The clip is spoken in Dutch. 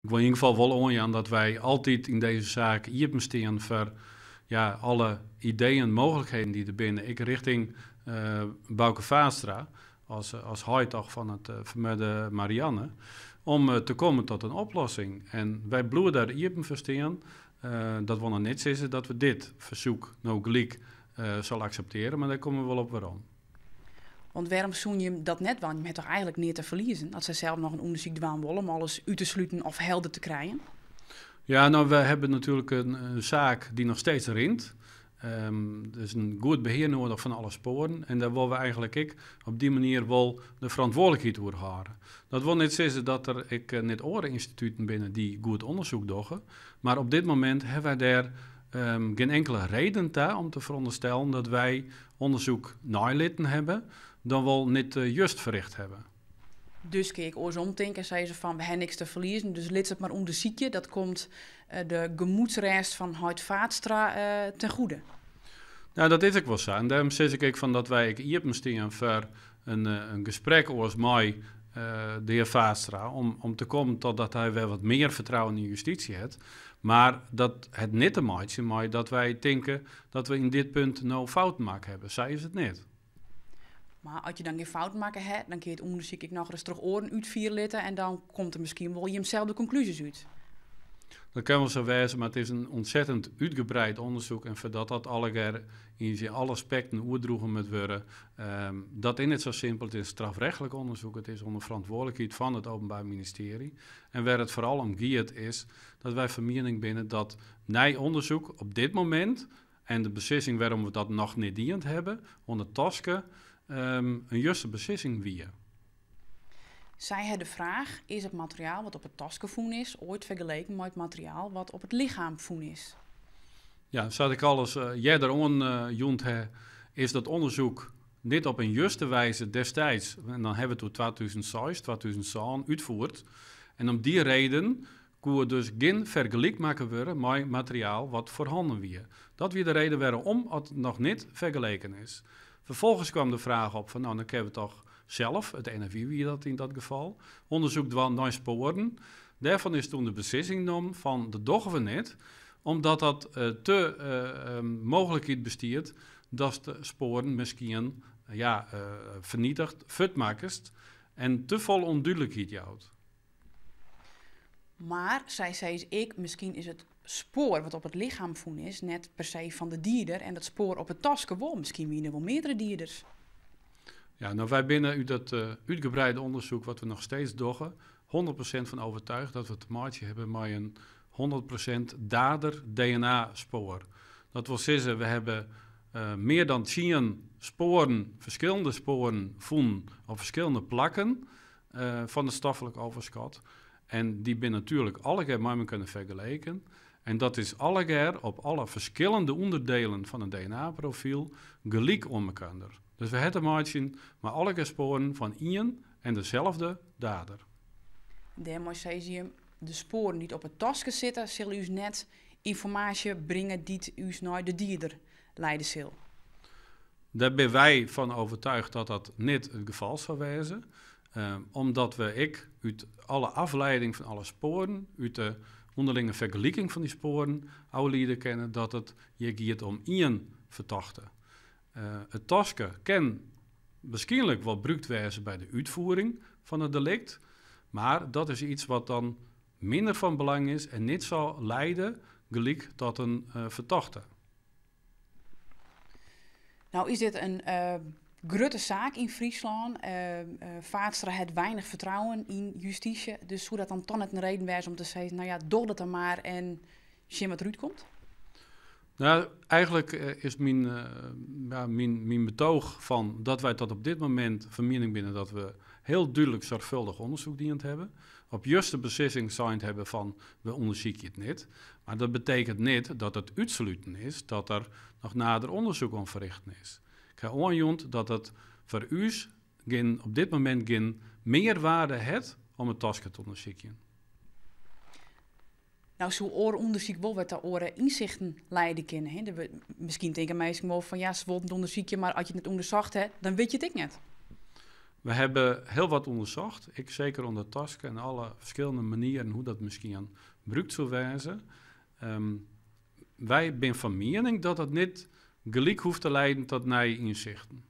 Ik wil in ieder geval wel aan dat wij altijd in deze zaak open staan voor alle ideeën en mogelijkheden die er binnen. Ik richting Bouke Vaatstra als huiddag van het vermelde Marianne, om te komen tot een oplossing. En wij bloeien daar open voor staan. Dat wil nog niet zeggen dat we dit verzoek nou gelijk zal accepteren, maar daar komen we wel op waarom. Want waarom zoen je dat net wel? Je hebt toch eigenlijk niet te verliezen? Dat zij zelf nog een onderzoek doen willen om alles uit te sluiten of helder te krijgen? Ja, nou, we hebben natuurlijk een zaak die nog steeds rint. Er is een goed beheer nodig van alle sporen. En daar willen we eigenlijk op die manier wel de verantwoordelijkheid voor houden. Dat wil niet zeggen dat er niet andere instituten binnen die goed onderzoek doen. Maar op dit moment hebben wij daar geen enkele reden toe om te veronderstellen dat wij onderzoek nalitten hebben, dan wel niet juist verricht hebben. Dus keek ik oors omdenken en zei ze van, we hebben niks te verliezen, dus lid het maar onderzoekje. Dat komt de gemoedsrest van Huid Vaatstra ten goede. Nou, dat is ook wel zo. En daarom zeg ik van dat wij hier staan voor een gesprek oors mij de heer Vaatstra, om te komen totdat hij wel wat meer vertrouwen in justitie heeft. Maar dat het niet te maken maar dat wij denken dat we in dit punt nou fout maken hebben. Zij is het niet. Maar als je dan geen fout maken hebt, dan kun je het onderzoek nog eens terug oren uitvieren en dan komt er misschien wel je hemzelfde conclusies uit. Dat kan wel zo wezen, maar het is een ontzettend uitgebreid onderzoek. En voordat dat alle aspecten oerdroegen moet worden, dat is niet zo simpel. Het is strafrechtelijk onderzoek, het is onder verantwoordelijkheid van het Openbaar Ministerie. En waar het vooral om gaat is dat wij van mening binnen dat onderzoek op dit moment, en de beslissing waarom we dat nog niet diend hebben, onder Taske, een juiste beslissing wie. Zij had de vraag, is het materiaal wat op het taskenvoen is ooit vergeleken met het materiaal wat op het lichaam voen is? Ja, zoals ik alles jont heb, is dat onderzoek niet op een juiste wijze destijds, en dan hebben we het tot 2006, 2007 uitvoerd. En om die reden kon er dus geen vergelijk maken worden met materiaal wat voorhanden was. Dat weer de reden waarom het nog niet vergeleken is. Vervolgens kwam de vraag op van, nou dan kunnen we toch zelf, het NFI wie dat in dat geval, onderzoek doen naar sporen. Daarvan is toen de beslissing genomen van de doggen we niet, omdat dat mogelijkheid bestiert dat de sporen misschien vernietigd, futmakest en te vol onduidelijkheid houdt. Maar, zei ik, misschien is het spoor wat op het lichaam voen is net per se van de dierder en dat spoor op het tasken wel. Misschien wie er wel meerdere dierders. Ja, nou wij binnen uit dat uitgebreide onderzoek wat we nog steeds doen, 100% van overtuigd dat we te maken hebben met een 100% dader-DNA-spoor. Dat wil zeggen, we hebben meer dan 10 sporen, verschillende sporen voen op verschillende plakken van de stoffelijk overschot. En die ben natuurlijk alle maar kunnen vergelijken. En dat is alle op alle verschillende onderdelen van een DNA-profiel gelijk om elkaar. Dus we hebben maar alle sporen van één en dezelfde dader. Daarmee zei je, de sporen die op het tasken zitten, zullen u net informatie brengen die u naar de dierder leiden zal. Daar ben wij van overtuigd dat dat niet het geval zou wezen. Omdat we uit alle afleiding van alle sporen, uit de onderlinge vergelijking van die sporen, oude lieden kennen dat het je gaat om één verdachte. Het tasken kan waarschijnlijk wel gebruikt worden bij de uitvoering van het delict, maar dat is iets wat dan minder van belang is en niet zal leiden gelijk tot een verdachte. Nou is dit een grote zaak in Friesland. Vaatstra heeft weinig vertrouwen in justitie, dus zou dat dan toch net een reden wijzen om te zeggen, nou ja, doe dat dan maar en zie wat eruit komt? Nou, eigenlijk is mijn betoog van dat wij tot op dit moment van mening binnen dat we heel duidelijk zorgvuldig onderzoek diend hebben. Op juiste beslissing zijn hebben van we onderzoeken het niet. Maar dat betekent niet dat het uitsluiten is dat er nog nader onderzoek aan verrichten is. Ik ga aanjont dat het voor u op dit moment geen meerwaarde heeft om het tasken te onderzoeken. Nou, zo'n ooronderzoek wel wat daar oren inzichten leiden kunnen. Hè? Misschien denken mensen wel van ja, ze wilden het onderzoekje, maar als je het onderzocht hebt, dan weet je het ook niet. We hebben heel wat onderzocht. Ik zeker onder tasken en alle verschillende manieren hoe dat misschien aan gebruikt zou wijzen. Wij zijn van mening dat het niet gelijk hoeft te leiden tot nieuwe inzichten.